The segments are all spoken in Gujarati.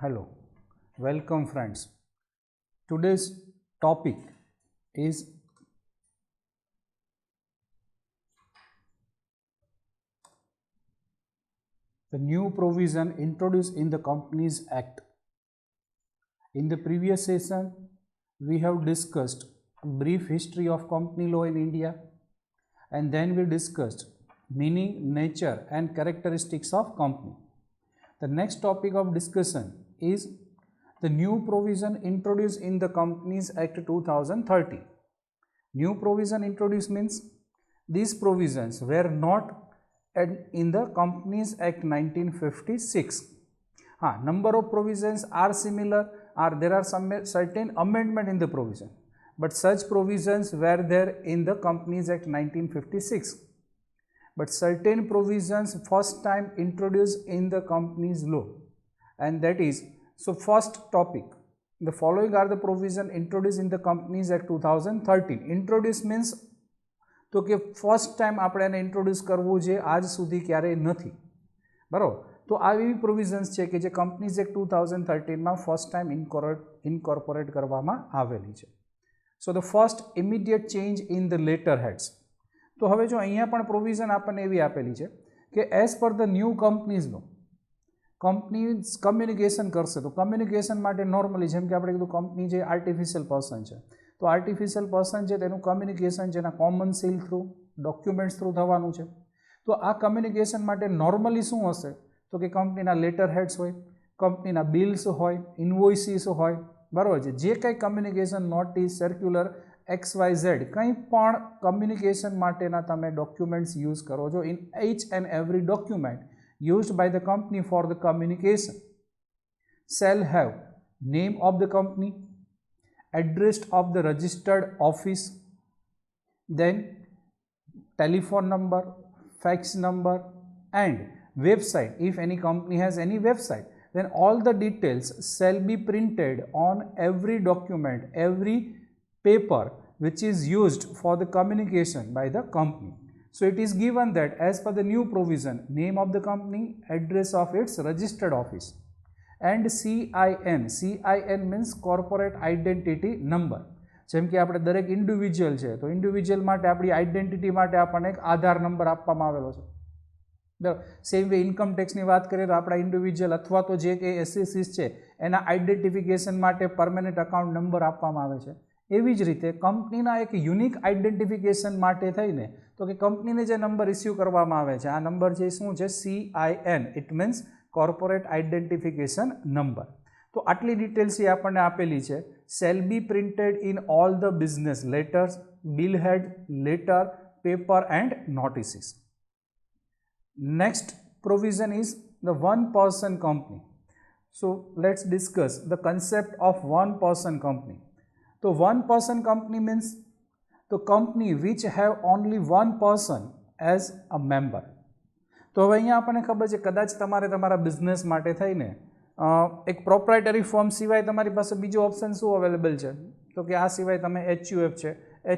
Hello, welcome friends. Today's topic is the new provision introduced in the Companies Act. In the previous session, we have discussed a brief history of company law in India, and then we discussed meaning, nature and characteristics of company. The next topic of discussion is the new provision introduced in the Companies Act 2013. New provision introduced means these provisions were not in the Companies Act 1956. Number of provisions are similar, or there are some certain amendment in the provision, but such provisions were there in the Companies Act 1956. But certain provisions first time introduced in the company's law, and that is, so first topic, the following are the provision introduced in the Companies Act 2013. Introduce means તો કે ફર્સ્ટ ટાઈમ આપણે એને ઇન્ટ્રોડ્યુસ કરવું છે આજ સુધી ક્યારેય નથી, બરાબર. તો આ એવી પ્રોવિઝન્સ છે કે જે કંપનીઝ એક્ટ 2013માં ફર્સ્ટ ટાઈમ ઇન્કોર્પોરેટ કરવામાં આવેલી છે. So the first immediate change in the letter heads. તો હવે જો અહીંયા પણ પ્રોવિઝન આપણને એવી આપેલી છે કે as per the new companies law company communication કરશે, તો કમ્યુનિકેશન માટે નોર્મલી જેમ કે આપણે કીધું કંપની જે આર્ટિફિશિયલ પર્સન છે, તો આર્ટિફિશિયલ પર્સન છે તેનું કમ્યુનિકેશન છે એના common seal through, documents through થવાનું છે. તો આ કમ્યુનિકેશન માટે નોર્મલી શું હશે તો કે કંપનીના લેટર હેડ્સ હોય, કંપનીના બિલ્સ હોય, ઇન્વોઇસીસ હોય, બરાબર છે. જે કંઈ કમ્યુનિકેશન નોટિસ, સર્ક્યુલર, XYZ કંઈ પણ કમ્યુનિકેશન માટેના તમે ડોક્યુમેન્ટ્સ યુઝ કરો છો, in each and every document used by the company for the communication shall have name of the company, address of the registered office, then telephone number, fax number and website. If any company has any website, then all the details shall be printed on every document, every paper which is used for the communication by the company. So it is given that as per the new provision, name of the company, address of its registered office and CIN means corporate identity number. જેમ કે આપણે દરેક ઇન્ડિવિજ્યુઅલ છે તો ઇન્ડિવિજ્યુઅલ માટે આપણી આઈડેન્ટિટી માટે આપણને એક આધાર નંબર આપવામાં આવેલો છે, બરાબર. સેમ વે ઇન્કમ ટેક્સની વાત કરીએ તો આપણા ઇન્ડિવિજ્યુઅલ અથવા તો જે કે એસએસીસ છે એના આઈડેન્ટિફિકેશન માટે પરમેનન્ટ અકાઉન્ટ નંબર આપવામાં આવે છે. એવી જ રીતે કંપનીના એક યુનિક આઈડેન્ટિફિકેશન માટે થઈને તો કે કંપનીને જે નંબર ઇસ્યુ કરવામાં આવે છે આ નંબર છે શું છે CIN, it means corporate identification number. તો આટલી ડિટેલ્સ એ આપણને આપેલી છે. Shall be printed in all the business letters, bill head, letter, paper and notices. Next provision is the one person company. So let's discuss the concept of one person company. તો વન પર્સન કંપની મીન્સ તો company which have only one person as a member. તો હવે અહીંયા આપણને ખબર છે કદાચ તમારે તમારા બિઝનેસ માટે થઈને એક પ્રોપ્રાઇટરી ફર્મ સિવાય તમારી પાસે બીજો ઓપ્શન શું અવેલેબલ છે તો કે આ સિવાય તમે HUF છે,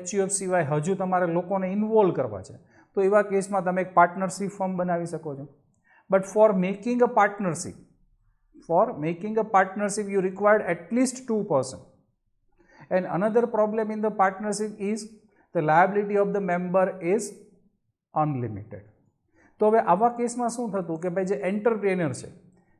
HUF સિવાય હજુ તમારે લોકોને ઇન્વોલ્વ કરવા છે તો એવા કેસમાં તમે એક પાર્ટનરશિપ ફર્મ બનાવી શકો છો. But four making a partnership you required at least 2 person. And another problem in the partnership is the liability of the member is unlimited. તો હવે આવા કેસમાં શું થતું કે ભાઈ જે એન્ટરપ્રેન્યોર છે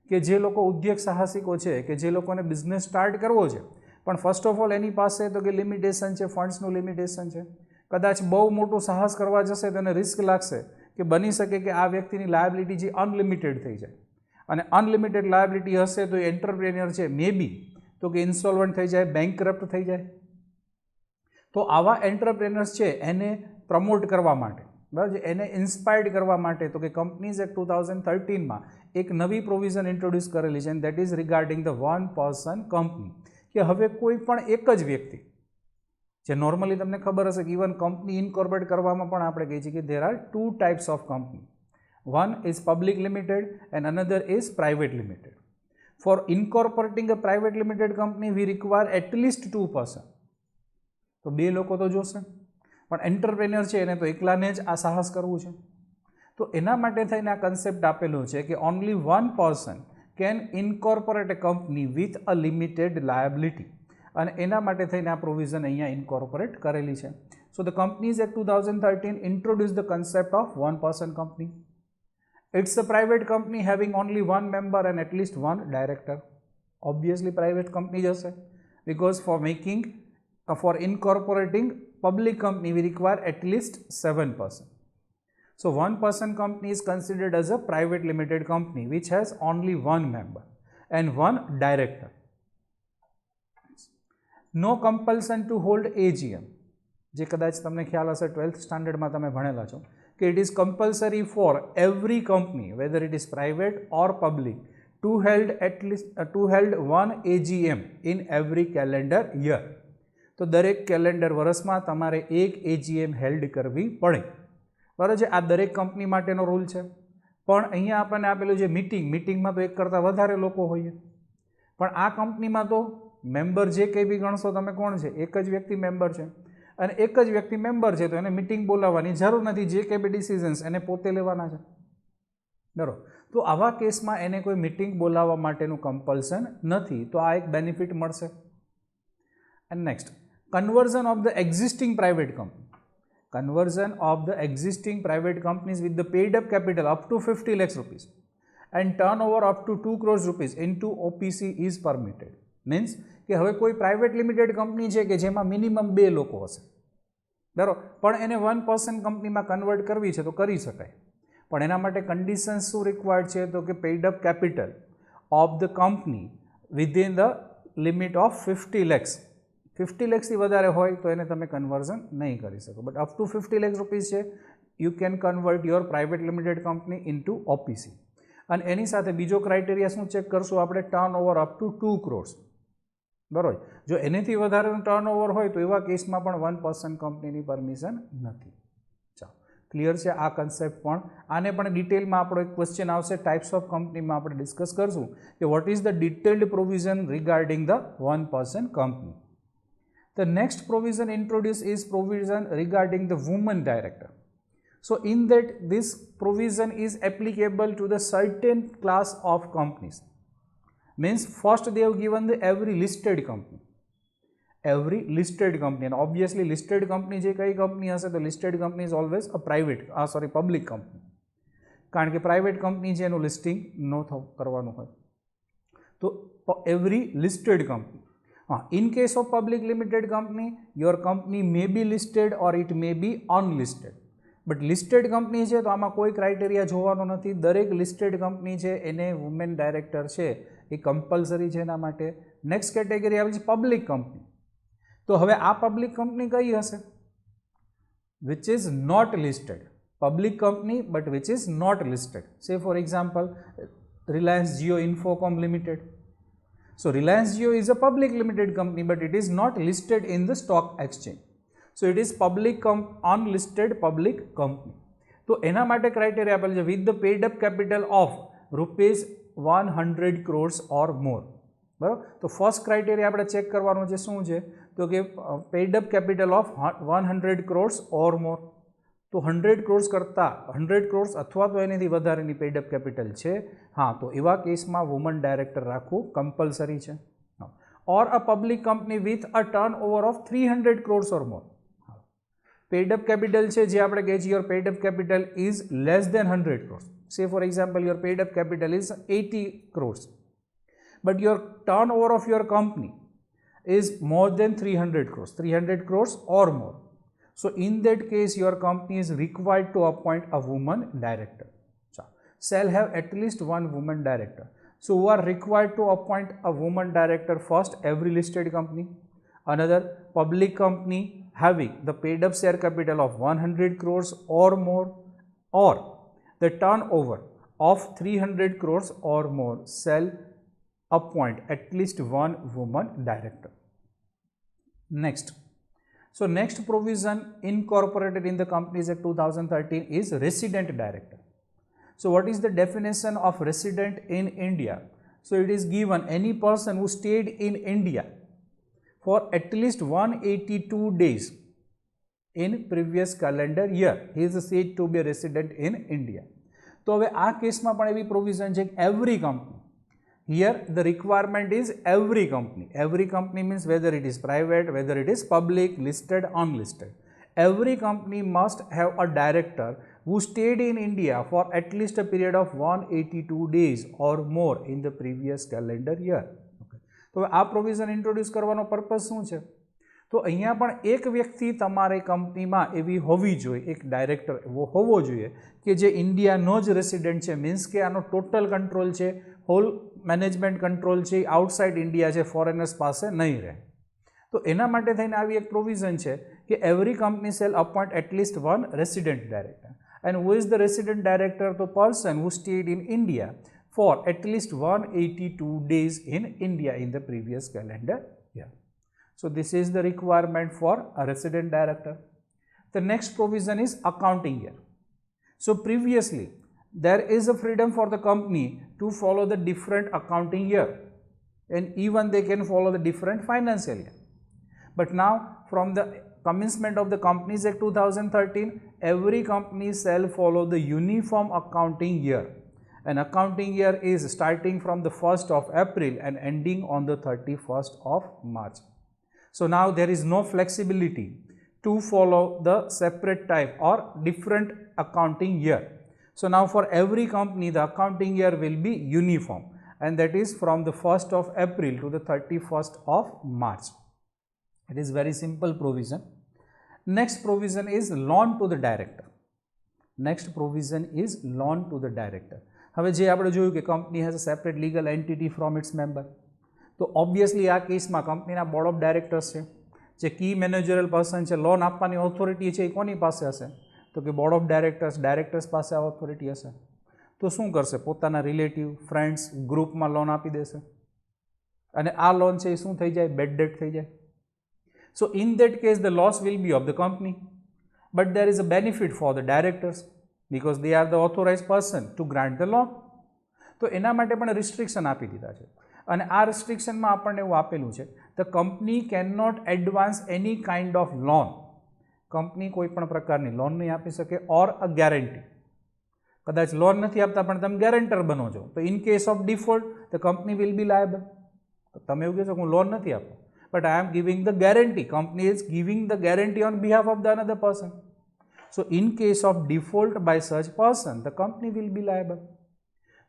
કે જે લોકો ઉદ્યોગ સાહસિકો છે કે જે લોકોને બિઝનેસ સ્ટાર્ટ કરવો છે પણ ફર્સ્ટ ઓફ ઓલ એની પાસે તો કે લિમિટેશન છે, ફંડ્સનું લિમિટેશન છે. કદાચ બહુ મોટું સાહસ કરવા જશે તો એને રિસ્ક લાગશે કે બની શકે કે આ વ્યક્તિની લાયબિલિટી જે અનલિમિટેડ થઈ જાય, અને અનલિમિટેડ લાયબિલિટી હશે તો એન્ટરપ્રેન્યોર છે મે બી તો કે ઇન્સોલ્વન્ટ થઈ જાય, બેંકરપ્ટ થઈ જાય. તો આવા એન્ટરપ્રેનર્સ છે એને પ્રમોટ કરવા માટે, બરાબર છે, એને ઇન્સ્પાયર્ડ કરવા માટે તો કે કંપનીઝ એક્ટ 2013માં એક નવી પ્રોવિઝન ઇન્ટ્રોડ્યુસ કરેલી છે, and that is regarding the one person company. કે હવે કોઈ પણ એક જ વ્યક્તિ, જે નોર્મલી તમને ખબર હશે કે ઇવન કંપની ઇન્કોર્પોરેટ કરવામાં પણ આપણે કહીએ છીએ કે there are 2 types of company. One is public limited and another is private limited. For incorporating a private limited company, we require at least 2 person. તો 2 લોકો તો જોશે, પણ એન્ટરપ્રેન્યોર છે એને તો એકલાને જ આ સાહસ કરવું છે. તો એના માટે થઈને આ કન્સેપ્ટ આપેલો છે કે only 1 person can incorporate a company with a limited liability, અને એના માટે થઈને આ પ્રોવિઝન અહીંયા ઇન્કોર્પોરેટ કરેલી છે. So the companies act 2013 introduced the concept of one person company. It's a private company having only one member and at least one director. Obviously private company જ હશે, because for incorporating public company we require at least 7 person. So one person company is considered as a private limited company which has only one member and one director. No compulsion to hold AGM. જે કદાચ તમને ખ્યાલ હશે 12th સ્ટાન્ડર્ડમાં તમે ભણેલા છો કે it is compulsory for every company whether it is private or public to held one AGM in every calendar year. તો દરેક કેલેન્ડર વર્ષમાં તમારે એક AGM હેલ્ડ કરવી પડે. બરાબર છે, આ દરેક કંપની માટેનો રૂલ છે. પણ અહીંયા આપણને આપેલું છે મીટિંગમાં તો એક કરતાં વધારે લોકો હોઈએ, પણ આ કંપનીમાં તો મેમ્બર જે કંઈ બી ગણશો તમે કોણ છે, એક જ વ્યક્તિ મેમ્બર છે, અને એક જ વ્યક્તિ મેમ્બર છે તો એને મિટિંગ બોલાવવાની જરૂર નથી, જે કંઈ બી ડિસિઝન્સ એને પોતે લેવાના છે. બરાબર, તો આવા કેસમાં એને કોઈ મિટિંગ બોલાવવા માટેનું કમ્પલ્શન નથી, તો આ એક બેનિફિટ મળશે. And next, conversion of the existing private company. Conversion of the existing private companies with the paid up capital up to 50 lakhs rupees and turnover up to 2 crores rupees into OPC is permitted. Means કે હવે કોઈ પ્રાઇવેટ લિમિટેડ કંપની છે કે જેમાં મિનિમમ 2 લોકો હશે, બરાબર, પણ એને 1 person કંપનીમાં કન્વર્ટ કરવી છે તો કરી શકાય, પણ એના માટે કન્ડિશન્સ શું રિક્વાયર્ડ છે તો કે paid up capital of the company within the limit of 50 lakhs. 50 lakhsથી વધારે હોય તો એને તમે કન્વર્ઝન નહીં કરી શકો, but up to 50 lakhs rupees છે you can convert your private limited company into OPC. અને એની સાથે બીજો ક્રાઇટેરિયા શું ચેક કરશું આપણે, turn over up to 2 crores. બરાબર, જો એનાથી વધારેનું ટર્ન ઓવર હોય તો એવા કેસમાં પણ 1 person કંપનીની પરમિશન નથી. ચાલો, ક્લિયર છે આ કન્સેપ્ટ પણ. આને પણ ડિટેલમાં આપણો એક ક્વેશ્ચન આવશે ટાઈપ્સ ઓફ કંપનીમાં આપણે ડિસ્કસ કરશું કે what is the detailed provision regarding the 1 person company. The next provision introduced is provision regarding the woman director. So in that this provision is applicable to the certain class of companies. Means first they have given the every listed company. And obviously listed company જે કઈ કંપની હશે તો listed company is always a public company. કારણ કે private company છે એનું listing ન કરવાનું હોય. તો every listed company. In case of public limited company, your company may be listed or it may be unlisted. But listed company છે તો આમાં કોઈ ક્રાઇટેરિયા જોવાનો નથી, દરેક listed company છે એને વુમેન ડાયરેક્ટર છે એ કમ્પલસરી છે એના માટે. નેક્સ્ટ કેટેગરી આવે છે પબ્લિક કંપની. તો હવે આ પબ્લિક કંપની કઈ હશે? Which is not listed. Public company but which is not listed. Say for example Reliance Jio Infocomm limited. So Reliance Jio is a public limited company but it is not listed in the stock exchange. So it is unlisted public company. તો એના માટે ક્રાઇટેરિયા આપેલ છે with the paid up capital of rupees 100 crores or more. બરાબર, તો ફર્સ્ટ ક્રાઇટેરિયા આપણે ચેક કરવાનું છે શું છે તો કે paid up capital of 100 crores or more. તો 100 crores કરતાં 100 crores અથવા તો એનાથી વધારેની પેઇડ અપ કેપિટલ છે, હા, તો એવા કેસમાં વુમન ડાયરેક્ટર રાખવું કમ્પલસરી છે. Or a public company with a turn over of 300 crores or more. Paid up capital છે જે આપણે કહીએ છીએ your paid up capital is less than 100 crores. Say for example your paid up capital is 80 crores but your turn over of your company is more than 300 crores or more. So in that case your company is required to appoint a woman director. Shall have at least one woman director. So who are required to appoint a woman director? First, every listed company. Another, public company having the paid up share capital of 100 crores or more or the turnover of 300 crores or more shall appoint at least one woman director. Next. So next provision incorporated in the Companies Act 2013 is resident director. So what is the definition of resident in India? So it is given any person who stayed in India for at least 182 days in previous calendar year. He is said to be a resident in India. તો હવે આ કેસમાં પણ એવી પ્રોવિઝન છે કે every company Here the requirement is every company. Every company means whether it is private, whether it is public, listed, unlisted. Every company must have a director who stayed in India for at least a period of 182 days or more in the previous calendar year. Okay. તો આ પ્રોવિઝન ઇન્ટ્રોડ્યુસ કરવાનો પર્પઝ શું છે? તો અહીંયા પણ એક વ્યક્તિ તમારી કંપનીમાં એવી હોવી જોઈએ, એક ડાયરેક્ટર એવો હોવો જોઈએ કે જે ઇન્ડિયાનો જ રેસિડેન્ટ છે, મીન્સ કે આનો ટોટલ કંટ્રોલ છે, હોલ મેનેજમેન્ટ કંટ્રોલ છે, આઉટસાઇડ ઇન્ડિયા છે, ફોરેનર્સ પાસે નહીં રહે. તો એના માટે થઈને આવી એક પ્રોવિઝન છે કે every company shall appoint at least one resident director. And who is the resident director? તો person who stayed in India for at least 182 days in India in the previous calendar year. So this is the requirement for a resident director. The next provision is accounting year. So previously there is a freedom for the company to follow the different accounting year, and even they can follow the different financial year. But now from the commencement of the Companies Act 2013, every company shall follow the uniform accounting year. An accounting year is starting from the 1st of April and ending on the 31st of March. So now there is no flexibility to follow the separate type or different accounting year. So now for every company the accounting year will be uniform, and that is from the 1st of April to the 31st of March. It is very simple provision. Next provision is loan to the director. Next provision is loan to the director. હવે જે આપણે જોયું કે company has a separate legal entity from its member, તો ઓબ્વિયસલી આ કેસમાં કંપનીના બોર્ડ ઓફ ડાયરેક્ટર્સ છે, જે કી મેનેજરલ પર્સન છે, લોન આપવાની ઓથોરિટી છે એ કોની પાસે હશે? તો કે બોર્ડ ઓફ ડાયરેક્ટર્સ પાસે આ ઓથોરિટી હશે. તો શું કરશે? પોતાના રિલેટિવ, ફ્રેન્ડ્સ, ગ્રુપમાં લોન આપી દેશે, અને આ લોન છે એ શું થઈ જાય? બેડ ડેટ થઈ જાય. સો in that case the loss will be of the company, but there is a benefit for the directors because they are the authorized person to grant the loan. તો એના માટે પણ રિસ્ટ્રિક્શન આપી દીધા છે, અને આ રિસ્ટ્રિક્શનમાં આપણને એવું આપેલું છે, the company can not advance any kind of loan. Company કોઈ પણ પ્રકારની લોન નહીં આપી શકે, ઓર અ ગેરંટી. કદાચ લોન નથી આપતા પણ તમે ગેરંટર બનો છો, તો in case of default the company will be liable. તમે એવું કહેશો હું લોન નથી આપતો, but I am giving the guarantee. Company is giving the guarantee on behalf of the another person. So in case of default by such person, the company will be liable.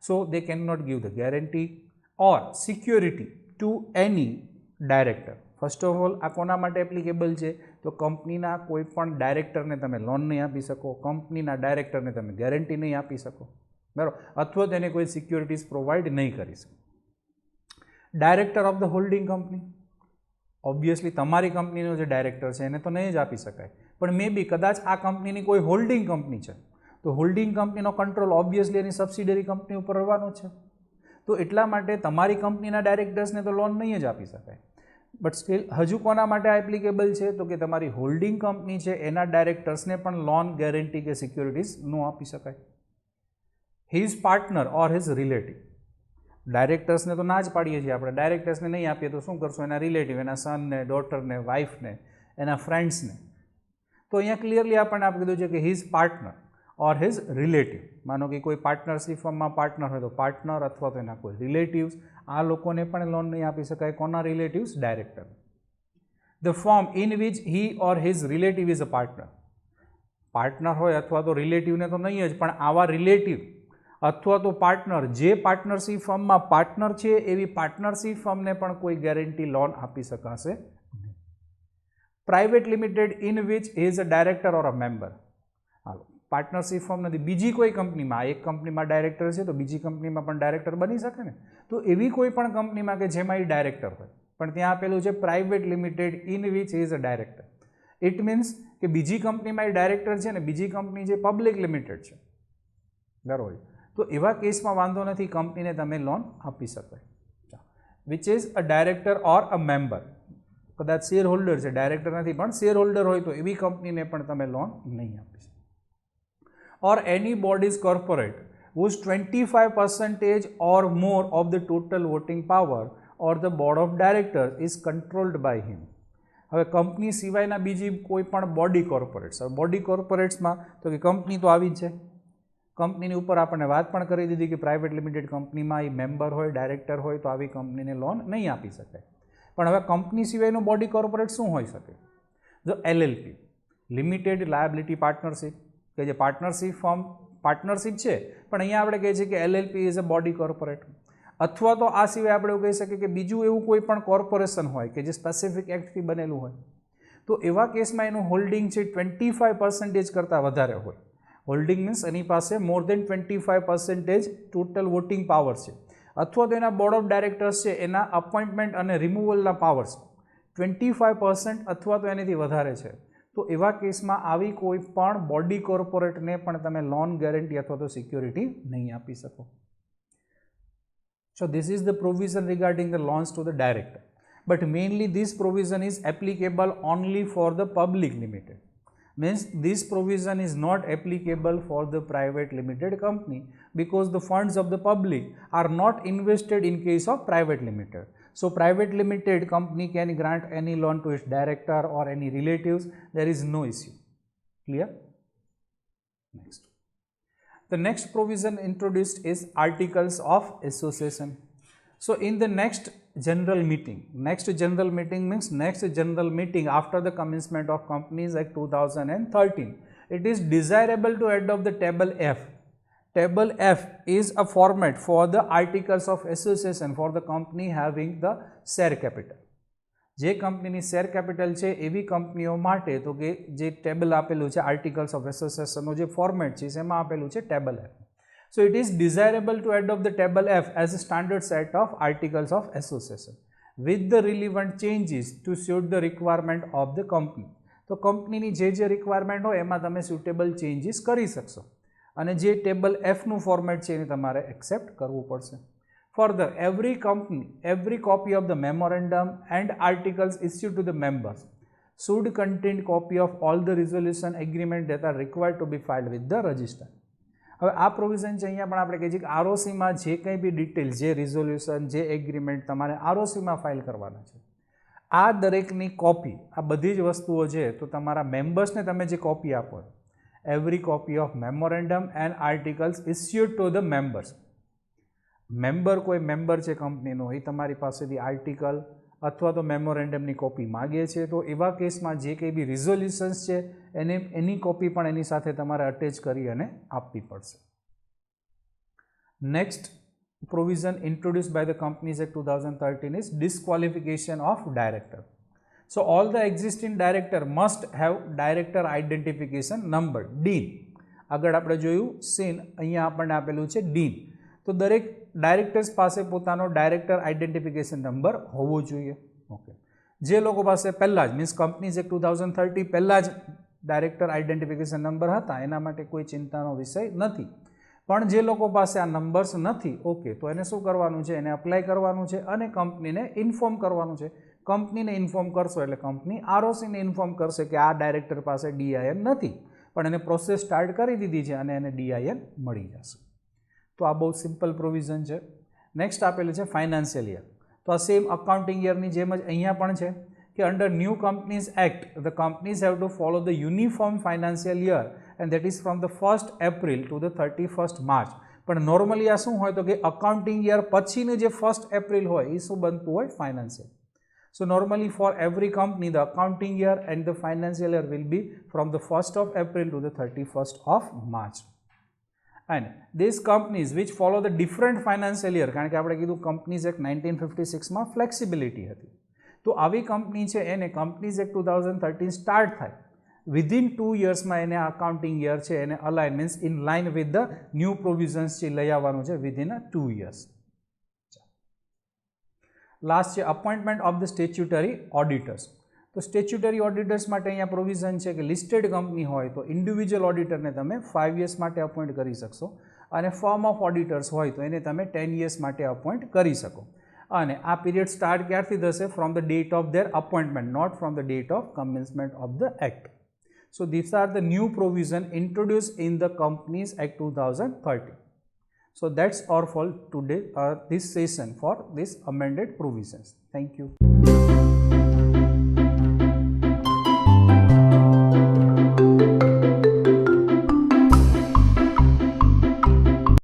So they cannot give the guarantee or security to any director. First of all, આ કોના માટે એપ્લિકેબલ છે? તો કંપનીના કોઈ પણ ડાયરેક્ટરને તમે લોન નહીં આપી શકો, કંપનીના ડાયરેક્ટરને તમે ગેરંટી નહીં આપી શકો, બરાબર, અથવા તેને કોઈ સિક્યોરિટીઝ પ્રોવાઈડ નહીં કરી શકો. Director of the holding company, obviously તમારી કંપનીનો જે ડાયરેક્ટર છે એને તો નહીં જ આપી શકાય, પણ મે બી કદાચ આ કંપનીની કોઈ હોલ્ડિંગ કંપની છે, તો હોલ્ડિંગ કંપનીનો કંટ્રોલ ઓબ્વિયસલી એની સબસિડરી કંપની ઉપર રહેવાનો છે. તો એટલા માટે તમારી કંપનીના ડાયરેક્ટર્સને તો લોન નહીં જ આપી શકાય. બટ સ્ટીલ હજુ કોના માટે આ એપ્લિકેબલ છે? તો કે તમારી હોલ્ડિંગ કંપની છે એના ડાયરેક્ટર્સને પણ લોન, ગેરંટી કે સિક્યોરિટીઝ ન આપી શકાય. હિઝ પાર્ટનર ઓર હિઝ રિલેટિવ. ડાયરેક્ટર્સને તો ના જ પાડીએ છીએ આપણે, ડાયરેક્ટર્સને નહીં આપીએ તો શું કરશું? એના રિલેટિવ, એના સનને, ડોટરને, વાઇફને, એના ફ્રેન્ડ્સને. તો અહીંયા ક્લિયરલી આપણને આપી દીધું છે કે હિઝ પાર્ટનર ઓર હિઝ રિલેટિવ. માનો કે કોઈ પાર્ટનરશિપ ફર્મમાં પાર્ટનર હોય તો પાર્ટનર અથવા તો એના કોઈ રિલેટિવ્સ, આ લોકોને પણ લોન નહીં આપી શકાય. કોના relatives? Director. The firm in which he or his relative is a partner. Partner હોય અથવા તો રિલેટિવને તો નહીં જ, પણ આવા રિલેટિવ અથવા તો પાર્ટનર જે પાર્ટનરશિપ ફર્મમાં પાર્ટનર છે એવી પાર્ટનરશિપ ફર્મને પણ કોઈ ગેરંટી લોન આપી શકાશે. Private limited in which is a director or a member. Hello, partnership firm નથી, બીજી કોઈ કંપનીમાં, એક કંપનીમાં ડાયરેક્ટર છે તો બીજી કંપનીમાં પણ ડાયરેક્ટર બની શકે ને. તો એવી કોઈ પણ કંપનીમાં કે જેમાં એ ડાયરેક્ટર હોય, પણ ત્યાં આપેલું છે private limited in which is a director. It means કે બીજી કંપનીમાં એ ડાયરેક્ટર છે ને બીજી કંપની જે પબ્લિક લિમિટેડ છે, બરાબર, તો એવા કેસમાં વાંધો નથી, કંપનીને તમે લોન આપી શકાય. Which is a director or a member. કદાચ શેર હોલ્ડર છે, ડાયરેક્ટર નથી પણ શેર હોલ્ડર હોય તો એવી કંપનીને પણ તમે લોન નહીં આપી શકો. ઓર એની bodies corporate whose 25% or more of the total voting power or the board of directors is controlled by him. હવે કંપની સિવાયના બીજી કોઈ પણ બોડી કોર્પોરેટ્સ. હવે બોડી કોર્પોરેટ્સમાં તો કે કંપની તો આવી જ છે, કંપનીની ઉપર આપણને વાત પણ કરી દીધી કે પ્રાઇવેટ લિમિટેડ કંપનીમાં એ મેમ્બર હોય, ડાયરેક્ટર હોય તો આવી કંપનીને લોન નહીં આપી શકાય. પણ હવે કંપની સિવાયનું બોડી કોર્પોરેટ શું હોઈ શકે? જો LLP, લિમિટેડ લાયબિલિટી પાર્ટનરશિપ, કે જે પાર્ટનરશિપ છે, પણ અહીંયા આપણે કહીએ છીએ કે LLP is a body corporate. અથવા તો આ સિવાય આપણે એવું કહી શકીએ કે બીજું એવું કોઈ પણ કોર્પોરેશન હોય કે જે સ્પેસિફિક એક્ટથી બનેલું હોય, તો એવા કેસમાં એનું હોલ્ડિંગ છે 25% કરતાં વધારે હોય. હોલ્ડિંગ મીન્સ એની પાસે મોર દેન 25% ટોટલ વોટિંગ પાવર છે. અથવા તો એના બોર્ડ ઓફ ડાયરેક્ટર્સ છે એના અપોઇન્ટમેન્ટ અને રિમૂવલના પાવર્સ 25% અથવા તો એનાથી વધારે છે, તો એવા કેસમાં આવી કોઈ પણ બોડી કોર્પોરેટને પણ તમે લોન ગેરંટી અથવા તો સિક્યોરિટી નહીં આપી શકો. So this is the provision regarding the loans to the director, but mainly this provision is applicable only for the public limited. Means this provision is not applicable for the private limited company because the funds of the public are not invested in case of private limited. So private limited company can grant any loan to its director or any relatives. There is no issue. Clear? Next. The next provision introduced is Articles of Association. So in the next general meeting means next general meeting after the commencement of Companies Act 2013, it is desirable to adopt the Table F. Table F is a format for the Articles of Association for the company having the share capital. જે કંપનીની શેર કેપિટલ છે એવી કંપનીઓ માટે તો કે જે ટેબલ આપેલું છે આર્ટિકલ્સ ઓફ એસોસિએશનનું જે ફોર્મેટ છે એમાં આપેલું છે table F. So it is desirable to adopt the table F as a standard set of articles of association with the relevant changes to suit the requirement of the company. તો કંપનીની જે રિક્વાયરમેન્ટ હોય એમાં તમે સ્યુટેબલ ચેન્જીસ કરી શકશો અને જે ટેબલ એફનું ફોર્મેટ છે એને તમારે એક્સેપ્ટ કરવું પડશે. Further, every copy of the memorandum and articles issued to the members should contain copy of all the resolution agreement that are required to be filed with the register. હવે આ પ્રોવિઝન છે અહીંયા પણ આપણે કહીએ છીએ કે આરઓસીમાં જે કંઈ બી ડિટેલ, જે રિઝોલ્યુશન, જે એગ્રીમેન્ટ તમારે આરઓસીમાં ફાઇલ કરવાના છે, આ દરેકની કોપી, આ બધી જ વસ્તુઓ છે તો તમારા મેમ્બર્સને તમે જે કોપી આપો, every copy of memorandum and articles issued to the members. Member કોઈ મેમ્બર છે કંપનીનો, એ તમારી પાસેથી આર્ટિકલ અથવા તો મેમોરેન્ડમની કોપી માગે છે, તો એવા કેસમાં જે કંઈ બી રિઝોલ્યુશન્સ છે એની કોપી પણ એની સાથે તમારે અટેચ કરી અને આપવી પડશે. Next provision introduced by the companies act 2013 is disqualification of director. So all the existing director must have director identification number, DIN. આગળ આપણે જોયું સીન, અહીંયા આપણને આપેલું છે ડીન. તો દરેક ડાયરેક્ટર્સ પાસે પોતાનો ડાયરેક્ટર આઇડેન્ટિફિકેશન નંબર હોવો જોઈએ. ઓકે, જે લોકો પાસે પહેલાં જ મીન્સ કંપનીઝ એક્ટ 2013 પહેલાં જ ડાયરેક્ટર આઇડેન્ટિફિકેશન નંબર હતા એના માટે કોઈ ચિંતાનો વિષય નથી. પણ જે લોકો પાસે આ નંબર્સ નથી, ઓકે, તો એને શું કરવાનું છે? એને અપ્લાય કરવાનું છે અને કંપનીને ઇન્ફોર્મ કરવાનું છે. કંપનીને ઇન્ફોર્મ કરશો એટલે કંપની આરઓસીને ઇન્ફોર્મ કરશે કે આ ડાયરેક્ટર પાસે ડીઆઈએન નથી, પણ એને પ્રોસેસ સ્ટાર્ટ કરી દીધી છે અને એને ડીઆઈએન મળી જશે. તો આ બહુ સિમ્પલ પ્રોવિઝન છે. નેક્સ્ટ આપેલું છે ફાઇનાન્શિયલ યર. તો આ સેમ અકાઉન્ટિંગ યરની જેમ જ અહીંયા પણ છે કે under new companies act the companies have to follow the uniform financial year and that is from the 1st April to the 31st March. પણ નોર્મલી આ શું હોય તો કે અકાઉન્ટિંગ યર પછીનું જે 1st એપ્રિલ હોય એ શું બનતું હોય? Financial. So normally for every company the accounting year and the financial year will be from the 1st of April to the 31st of March. And these companies which follow the different financial year, કારણ કે આપણે કીધું કંપનીઝ એક્ટ 1956માં ફ્લેક્સિબિલિટી હતી, તો આવી કંપની છે એને કંપનીઝ એક્ટ 2013 સ્ટાર્ટ થાય વિધિન 2 યર્સમાં એને અકાઉન્ટિંગ યર છે એને align means in line with the new provisions જે લઈ આવવાનું છે વિધિન 2 યર્સ. લાસ્ટ છે appointment of the statutory auditors. તો સ્ટેચ્યુટરી ઓડિટર્સ માટે અહીંયા પ્રોવિઝન છે કે લિસ્ટેડ કંપની હોય તો ઇન્ડિવિજ્યુઅલ ઓડિટરને તમે 5 યર્સ માટે અપોઇન્ટ કરી શકશો અને ફર્મ ઓફ ઓડિટર્સ હોય તો એને તમે 10 યર્સ માટે અપોઇન્ટ કરી શકો. અને આ પીરિયડ સ્ટાર્ટ ક્યારથી થશે? From the date of their appointment, not from the date of commencement of the act. So these are the new provision introduced in the Companies Act 2013. So that's all for today, this session for this amended provisions. Thank you.